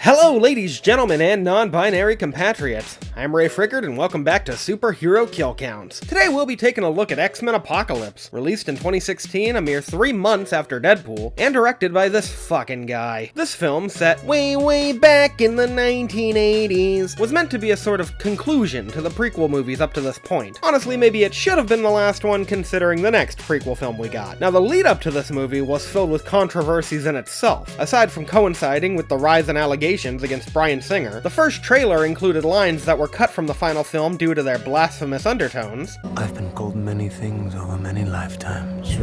Hello ladies, gentlemen, and non-binary compatriots. I'm Ray Frickard and welcome back to Superhero Kill Counts. Today we'll be taking a look at X-Men Apocalypse, released in 2016, a mere 3 months after Deadpool, and directed by this fucking guy. This film, set way back in the 1980s, was meant to be a sort of conclusion to the prequel movies up to this point. Honestly, maybe it should have been the last one considering the next prequel film we got. Now the lead up to this movie was filled with controversies in itself. Aside from coinciding with the rise in allegations against Bryan Singer, the first trailer included lines that were cut from the final film due to their blasphemous undertones. I've been called many things over many lifetimes.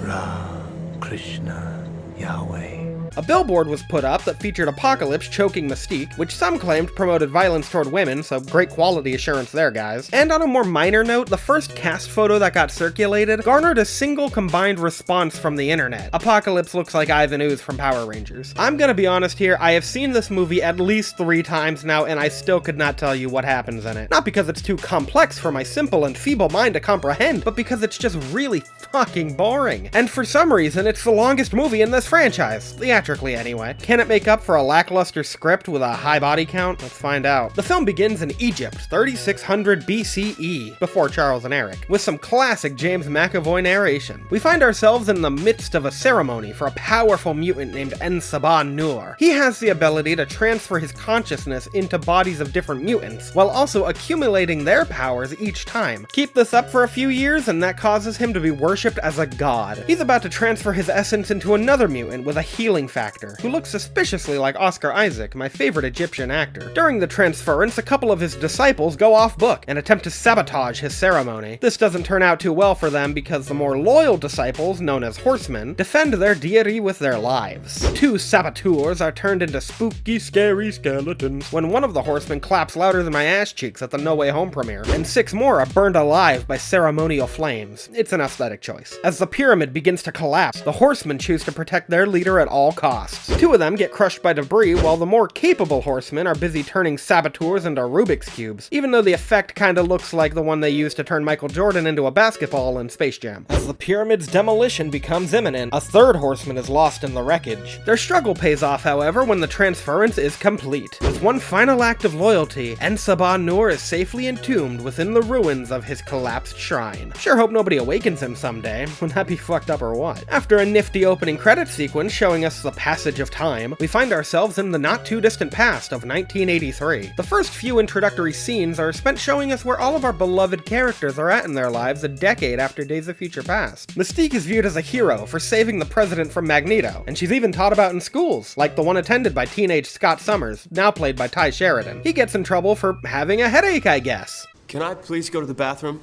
Ra, Krishna, Yahweh. A billboard was put up that featured Apocalypse choking Mystique, which some claimed promoted violence toward women, so great quality assurance there, guys. And on a more minor note, the first cast photo that got circulated garnered a single combined response from the internet. Apocalypse looks like Ivan Ooze from Power Rangers. I'm gonna be honest here, I have seen this movie at least 3 times now, and I still could not tell you what happens in it. Not because it's too complex for my simple and feeble mind to comprehend, but because it's just really fucking boring. And for some reason, it's the longest movie in this franchise. Theatrically anyway. Can it make up for a lackluster script with a high body count? Let's find out. The film begins in Egypt, 3600 BCE, before Charles and Eric, with some classic James McAvoy narration. We find ourselves in the midst of a ceremony for a powerful mutant named En-Sabah Nur. He has the ability to transfer his consciousness into bodies of different mutants, while also accumulating their powers each time. Keep this up for a few years and that causes him to be worshipped as a god. He's about to transfer his essence into another mutant with a healing factor, who looks suspiciously like Oscar Isaac, my favorite Egyptian actor. During the transference, a couple of his disciples go off book and attempt to sabotage his ceremony. This doesn't turn out too well for them because the more loyal disciples, known as horsemen, defend their deity with their lives. 2 saboteurs are turned into spooky, scary skeletons when one of the horsemen claps louder than my ass cheeks at the No Way Home premiere, and 6 more are burned alive by ceremonial flames. It's an aesthetic choice. As the pyramid begins to collapse, the horsemen choose to protect their leader at all costs. 2 of them get crushed by debris, while the more capable horsemen are busy turning saboteurs into Rubik's Cubes, even though the effect kinda looks like the one they used to turn Michael Jordan into a basketball in Space Jam. As the pyramid's demolition becomes imminent, a 3rd horseman is lost in the wreckage. Their struggle pays off, however, when the transference is complete. With one final act of loyalty, En-Sabah Nur is safely entombed within the ruins of his collapsed shrine. Sure hope nobody awakens him someday. Would that be fucked up or what? After a nifty opening credit sequence showing us the passage of time, we find ourselves in the not-too-distant past of 1983. The first few introductory scenes are spent showing us where all of our beloved characters are at in their lives a decade after Days of Future Past. Mystique is viewed as a hero for saving the president from Magneto, and she's even taught about in schools, like the one attended by teenage Scott Summers, now played by Ty Sheridan. He gets in trouble for having a headache, I guess. Can I please go to the bathroom?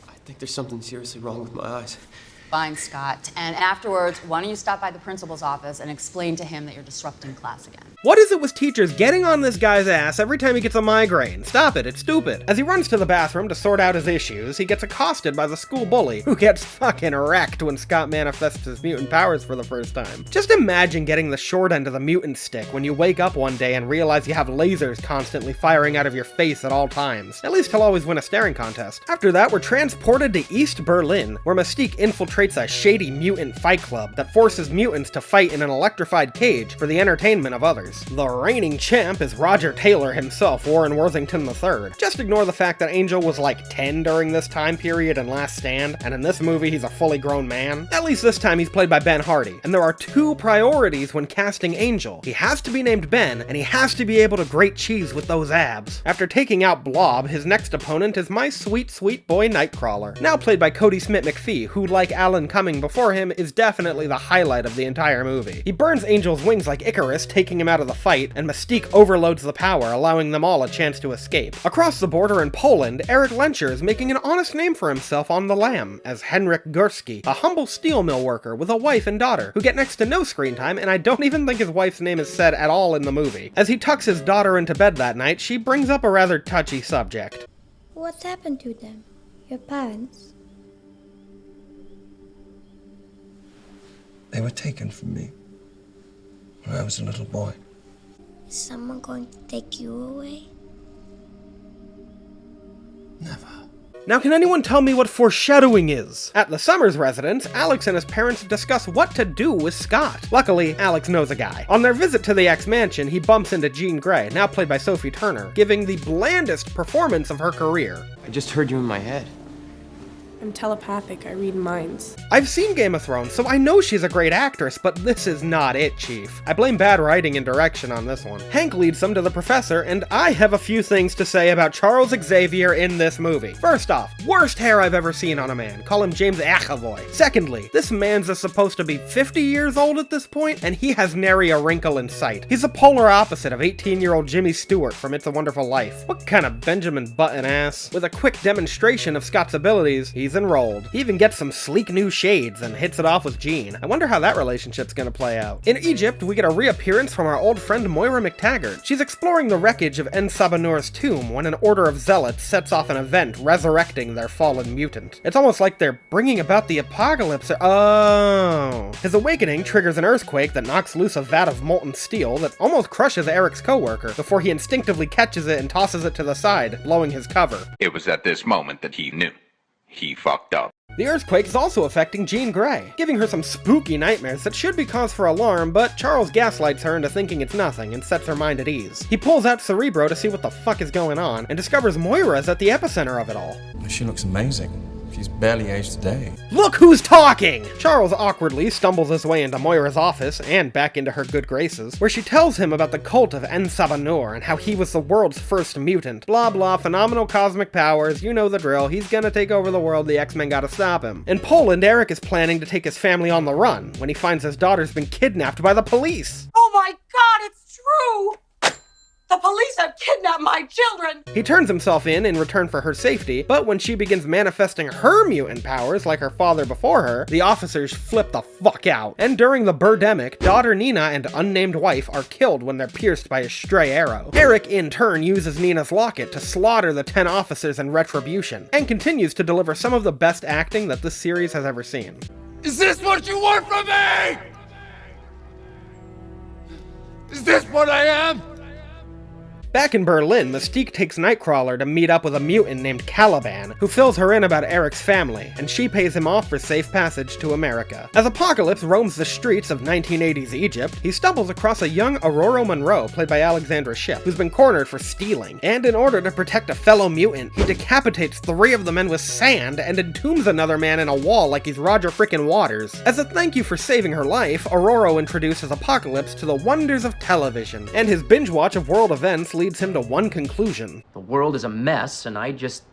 I think there's something seriously wrong with my eyes. Fine, Scott. And afterwards, why don't you stop by the principal's office and explain to him that you're disrupting class again? What is it with teachers getting on this guy's ass every time he gets a migraine? Stop it, it's stupid. As he runs to the bathroom to sort out his issues, he gets accosted by the school bully, who gets fucking wrecked when Scott manifests his mutant powers for the first time. Just imagine getting the short end of the mutant stick when you wake up one day and realize you have lasers constantly firing out of your face at all times. At least he'll always win a staring contest. After that, we're transported to East Berlin, where Mystique infiltrates a shady mutant fight club that forces mutants to fight in an electrified cage for the entertainment of others. The reigning champ is Roger Taylor himself, Warren Worthington III. Just ignore the fact that Angel was like 10 during this time period in Last Stand, and in this movie he's a fully grown man. At least this time he's played by Ben Hardy, and there are 2 priorities when casting Angel. He has to be named Ben, and he has to be able to grate cheese with those abs. After taking out Blob, his next opponent is my sweet, sweet boy Nightcrawler, now played by Cody Smith-McPhee, who, like Alan Cumming before him, is definitely the highlight of the entire movie. He burns Angel's wings like Icarus, taking him out of the fight, and Mystique overloads the power, allowing them all a chance to escape. Across the border in Poland, Eric Lencher is making an honest name for himself on the lam, as Henryk Górski, a humble steel mill worker with a wife and daughter, who get next to no screen time, and I don't even think his wife's name is said at all in the movie. As he tucks his daughter into bed that night, she brings up a rather touchy subject. What's happened to them? Your parents? They were taken from me when I was a little boy. Is someone going to take you away? Never. Now can anyone tell me what foreshadowing is? At the Summers residence, Alex and his parents discuss what to do with Scott. Luckily, Alex knows a guy. On their visit to the X-Mansion, he bumps into Jean Grey, now played by Sophie Turner, giving the blandest performance of her career. I just heard you in my head. I'm telepathic, I read minds. I've seen Game of Thrones, so I know she's a great actress, but this is not it, Chief. I blame bad writing and direction on this one. Hank leads them to the professor, and I have a few things to say about Charles Xavier in this movie. First off, worst hair I've ever seen on a man. Call him James Avoy. Secondly, this man's supposed to be 50 years old at this point, and he has nary a wrinkle in sight. He's the polar opposite of 18-year-old Jimmy Stewart from It's a Wonderful Life. What kind of Benjamin Button ass? With a quick demonstration of Scott's abilities, he's enrolled. He even gets some sleek new shades and hits it off with Jean. I wonder how that relationship's gonna play out. In Egypt, we get a reappearance from our old friend Moira McTaggart. She's exploring the wreckage of En-Sabanur's tomb when an order of zealots sets off an event resurrecting their fallen mutant. It's almost like they're bringing about the apocalypse. Oh. His awakening triggers an earthquake that knocks loose a vat of molten steel that almost crushes Eric's coworker before he instinctively catches it and tosses it to the side, blowing his cover. It was at this moment that he knew. He fucked up. The earthquake is also affecting Jean Grey, giving her some spooky nightmares that should be cause for alarm, but Charles gaslights her into thinking it's nothing and sets her mind at ease. He pulls out Cerebro to see what the fuck is going on, and discovers Moira's at the epicenter of it all. She looks amazing. She's barely aged a day. Look who's talking! Charles awkwardly stumbles his way into Moira's office, and back into her good graces, where she tells him about the cult of En-Sabanur and how he was the world's first mutant. Blah blah, phenomenal cosmic powers, you know the drill, he's gonna take over the world, the X-Men gotta stop him. In Poland, Eric is planning to take his family on the run, when he finds his daughter's been kidnapped by the police. Oh my God, it's true! The police have kidnapped my children! He turns himself in return for her safety, but when she begins manifesting her mutant powers like her father before her, the officers flip the fuck out. And during the Birdemic, daughter Nina and unnamed wife are killed when they're pierced by a stray arrow. Eric, in turn, uses Nina's locket to slaughter the 10 officers in retribution, and continues to deliver some of the best acting that this series has ever seen. Is this what you want from me? Is this what I am? Back in Berlin, Mystique takes Nightcrawler to meet up with a mutant named Caliban, who fills her in about Eric's family, and she pays him off for safe passage to America. As Apocalypse roams the streets of 1980s Egypt, he stumbles across a young Aurora Monroe, played by Alexandra Shipp, who's been cornered for stealing, and in order to protect a fellow mutant, he decapitates 3 of the men with sand and entombs another man in a wall like he's Roger frickin' Waters. As a thank you for saving her life, Aurora introduces Apocalypse to the wonders of television, and his binge watch of world events leads him to one conclusion. The world is a mess, and I just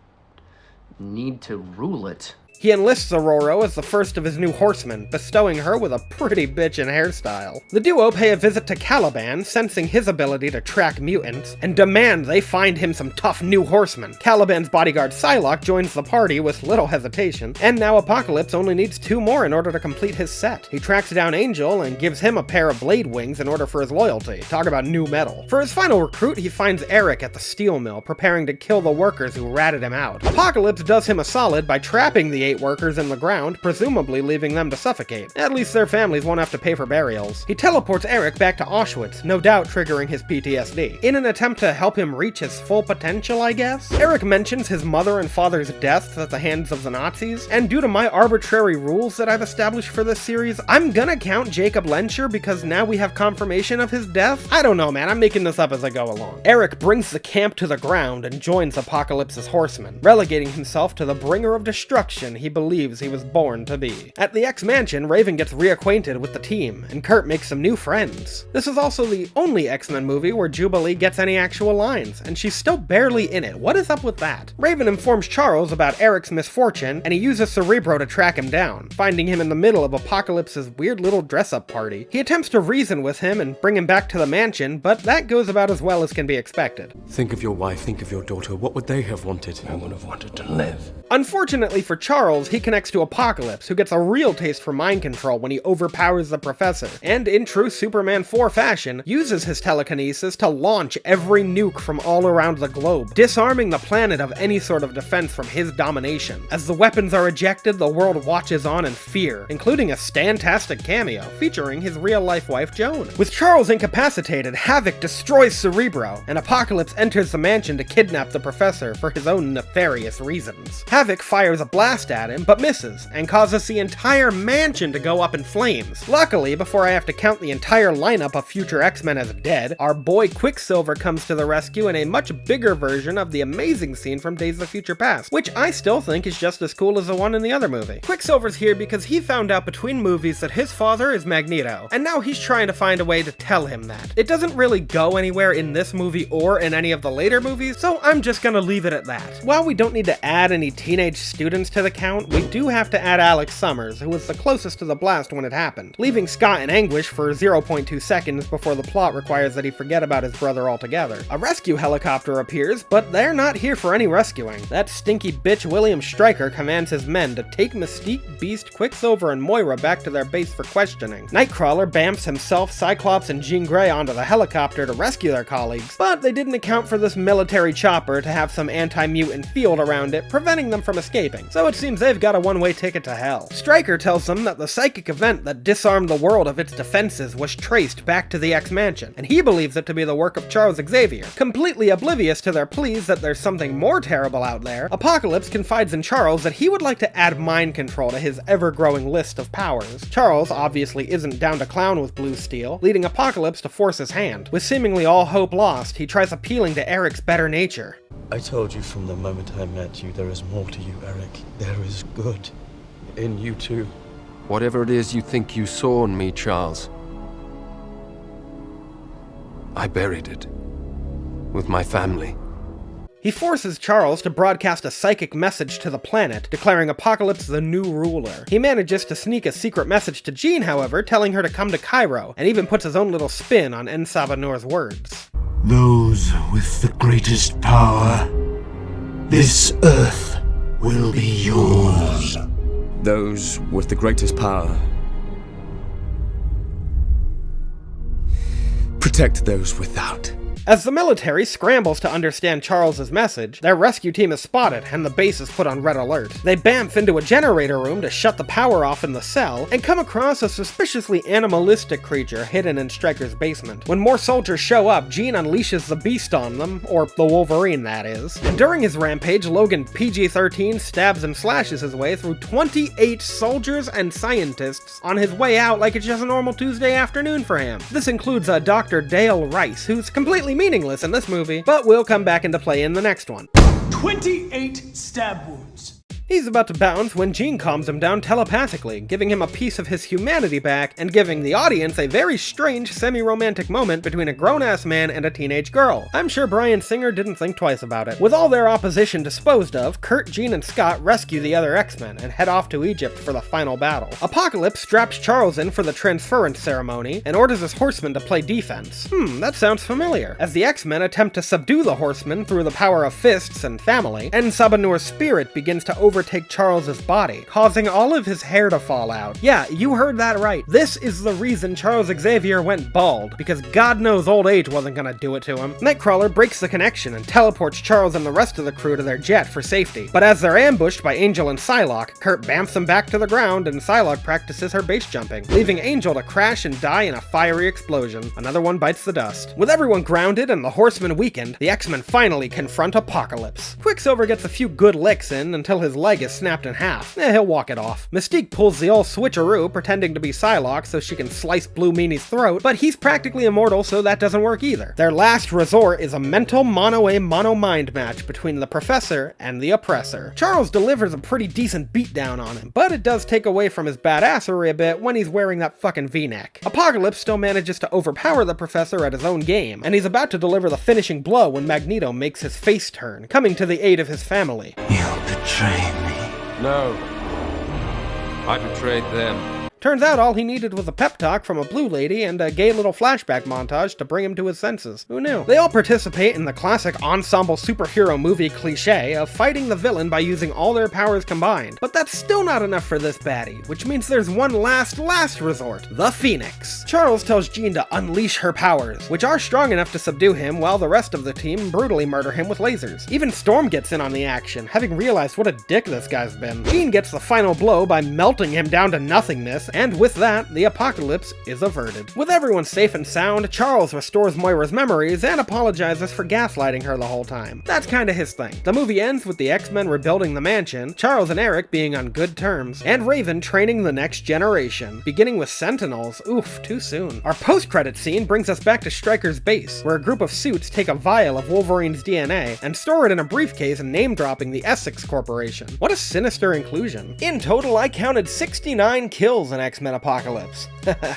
need to rule it. He enlists Aurora as the first of his new horsemen, bestowing her with a pretty bitchin' hairstyle. The duo pay a visit to Caliban, sensing his ability to track mutants, and demand they find him some tough new horsemen. Caliban's bodyguard Psylocke joins the party with little hesitation, and now Apocalypse only needs 2 more in order to complete his set. He tracks down Angel and gives him a pair of blade wings in order for his loyalty. Talk about new metal. For his final recruit, he finds Eric at the steel mill, preparing to kill the workers who ratted him out. Apocalypse does him a solid by trapping the 8 workers in the ground, presumably leaving them to suffocate. At least their families won't have to pay for burials. He teleports Eric back to Auschwitz, no doubt triggering his PTSD, in an attempt to help him reach his full potential, I guess? Eric mentions his mother and father's deaths at the hands of the Nazis, and due to my arbitrary rules that I've established for this series, I'm gonna count Jacob Lencher because now we have confirmation of his death? I don't know, man, I'm making this up as I go along. Eric brings the camp to the ground and joins Apocalypse's horsemen, relegating himself to the bringer of destruction he believes he was born to be. At the X-Mansion, Raven gets reacquainted with the team, and Kurt makes some new friends. This is also the only X-Men movie where Jubilee gets any actual lines, and she's still barely in it. What is up with that? Raven informs Charles about Eric's misfortune, and he uses Cerebro to track him down, finding him in the middle of Apocalypse's weird little dress-up party. He attempts to reason with him and bring him back to the mansion, but that goes about as well as can be expected. Think of your wife, think of your daughter. What would they have wanted? I would have wanted to live. Unfortunately for Charles, Charles, he connects to Apocalypse, who gets a real taste for mind control when he overpowers the Professor, and in true Superman 4 fashion, uses his telekinesis to launch every nuke from all around the globe, disarming the planet of any sort of defense from his domination. As the weapons are ejected, the world watches on in fear, including a stantastic cameo featuring his real-life wife Joan. With Charles incapacitated, Havoc destroys Cerebro, and Apocalypse enters the mansion to kidnap the Professor for his own nefarious reasons. Havoc fires a blast at him, but misses, and causes the entire mansion to go up in flames. Luckily, before I have to count the entire lineup of future X-Men as dead, our boy Quicksilver comes to the rescue in a much bigger version of the amazing scene from Days of Future Past, which I still think is just as cool as the one in the other movie. Quicksilver's here because he found out between movies that his father is Magneto, and now he's trying to find a way to tell him that. It doesn't really go anywhere in this movie or in any of the later movies, so I'm just gonna leave it at that. While we don't need to add any teenage students to the count, we do have to add Alex Summers, who was the closest to the blast when it happened, leaving Scott in anguish for 0.2 seconds before the plot requires that he forget about his brother altogether. A rescue helicopter appears, but they're not here for any rescuing. That stinky bitch William Stryker commands his men to take Mystique, Beast, Quicksilver, and Moira back to their base for questioning. Nightcrawler bamfs himself, Cyclops, and Jean Grey onto the helicopter to rescue their colleagues, but they didn't account for this military chopper to have some anti-mutant field around it, preventing them from escaping, so it seems they've got a one-way ticket to hell. Stryker tells them that the psychic event that disarmed the world of its defenses was traced back to the X-Mansion, and he believes it to be the work of Charles Xavier. Completely oblivious to their pleas that there's something more terrible out there, Apocalypse confides in Charles that he would like to add mind control to his ever-growing list of powers. Charles obviously isn't down to clown with Blue Steel, leading Apocalypse to force his hand. With seemingly all hope lost, he tries appealing to Eric's better nature. I told you from the moment I met you, there is more to you, Eric. There is good in you too. Whatever it is you think you saw in me, Charles, I buried it with my family. He forces Charles to broadcast a psychic message to the planet, declaring Apocalypse the new ruler. He manages to sneak a secret message to Jean, however, telling her to come to Cairo, and even puts his own little spin on Sabanur's words. Those with the greatest power, this earth will be yours. Those with the greatest power, protect those without. As the military scrambles to understand Charles's message, their rescue team is spotted and the base is put on red alert. They bamf into a generator room to shut the power off in the cell, and come across a suspiciously animalistic creature hidden in Stryker's basement. When more soldiers show up, Jean unleashes the Beast on them, or the Wolverine that is. And during his rampage, Logan PG-13 stabs and slashes his way through 28 soldiers and scientists on his way out like it's just a normal Tuesday afternoon for him. This includes Dr. Dale Rice, who's completely meaningless in this movie, but will come back into play in the next one. 28 stab wounds. He's about to bounce when Jean calms him down telepathically, giving him a piece of his humanity back and giving the audience a very strange semi-romantic moment between a grown-ass man and a teenage girl. I'm sure Bryan Singer didn't think twice about it. With all their opposition disposed of, Kurt, Jean, and Scott rescue the other X-Men and head off to Egypt for the final battle. Apocalypse straps Charles in for the transference ceremony and orders his horsemen to play defense. That sounds familiar. As the X-Men attempt to subdue the horsemen through the power of fists and family, Sabanur's spirit begins to overtake Charles's body, causing all of his hair to fall out. Yeah, you heard that right. This is the reason Charles Xavier went bald, because God knows old age wasn't gonna do it to him. Nightcrawler breaks the connection and teleports Charles and the rest of the crew to their jet for safety. But as they're ambushed by Angel and Psylocke, Kurt bamfs them back to the ground and Psylocke practices her base jumping, leaving Angel to crash and die in a fiery explosion. Another one bites the dust. With everyone grounded and the Horsemen weakened, the X-Men finally confront Apocalypse. Quicksilver gets a few good licks in until his leg is snapped in half. He'll walk it off. Mystique pulls the old switcheroo, pretending to be Psylocke so she can slice Blue Meanie's throat, but he's practically immortal, so that doesn't work either. Their last resort is a mental mono-mind match between the Professor and the Oppressor. Charles delivers a pretty decent beatdown on him, but it does take away from his badassery a bit when he's wearing that fucking V-neck. Apocalypse still manages to overpower the Professor at his own game, and he's about to deliver the finishing blow when Magneto makes his face turn, coming to the aid of his family. You betray me. No. I betrayed them. Turns out all he needed was a pep talk from a blue lady and a gay little flashback montage to bring him to his senses. Who knew? They all participate in the classic ensemble superhero movie cliche of fighting the villain by using all their powers combined. But that's still not enough for this baddie, which means there's one last resort, the Phoenix. Charles tells Jean to unleash her powers, which are strong enough to subdue him while the rest of the team brutally murder him with lasers. Even Storm gets in on the action, having realized what a dick this guy's been. Jean gets the final blow by melting him down to nothingness, and with that, the apocalypse is averted. With everyone safe and sound, Charles restores Moira's memories and apologizes for gaslighting her the whole time. That's kinda his thing. The movie ends with the X-Men rebuilding the mansion, Charles and Eric being on good terms, and Raven training the next generation, beginning with Sentinels. Oof, too soon. Our post-credit scene brings us back to Stryker's base, where a group of suits take a vial of Wolverine's DNA and store it in a briefcase, name-dropping the Essex Corporation. What a sinister inclusion. In total, I counted 69 kills in X-Men Apocalypse.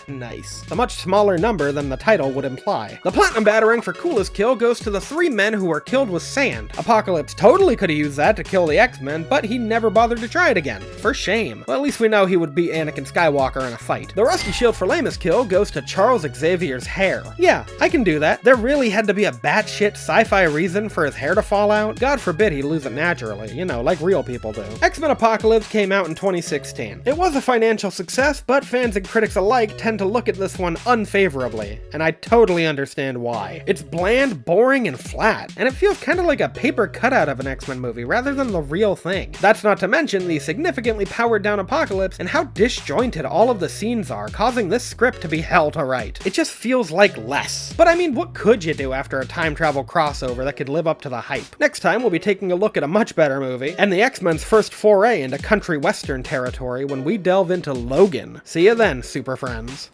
Nice. A much smaller number than the title would imply. The Platinum Battering for coolest kill goes to the 3 men who were killed with sand. Apocalypse totally could have used that to kill the X-Men, but he never bothered to try it again. For shame. Well, at least we know he would beat Anakin Skywalker in a fight. The Rusty Shield for lamest kill goes to Charles Xavier's hair. Yeah, I can do that. There really had to be a batshit sci-fi reason for his hair to fall out. God forbid he lose it naturally, you know, like real people do. X-Men Apocalypse came out in 2016. It was a financial success, but fans and critics alike tend to look at this one unfavorably, and I totally understand why. It's bland, boring, and flat, and it feels kinda like a paper cutout of an X-Men movie rather than the real thing. That's not to mention the significantly powered down apocalypse and how disjointed all of the scenes are, causing this script to be hell to write. It just feels like less. But I mean, what could you do after a time travel crossover that could live up to the hype? Next time, we'll be taking a look at a much better movie, and the X-Men's first foray into country western territory when we delve into Logan. See you then, super friends.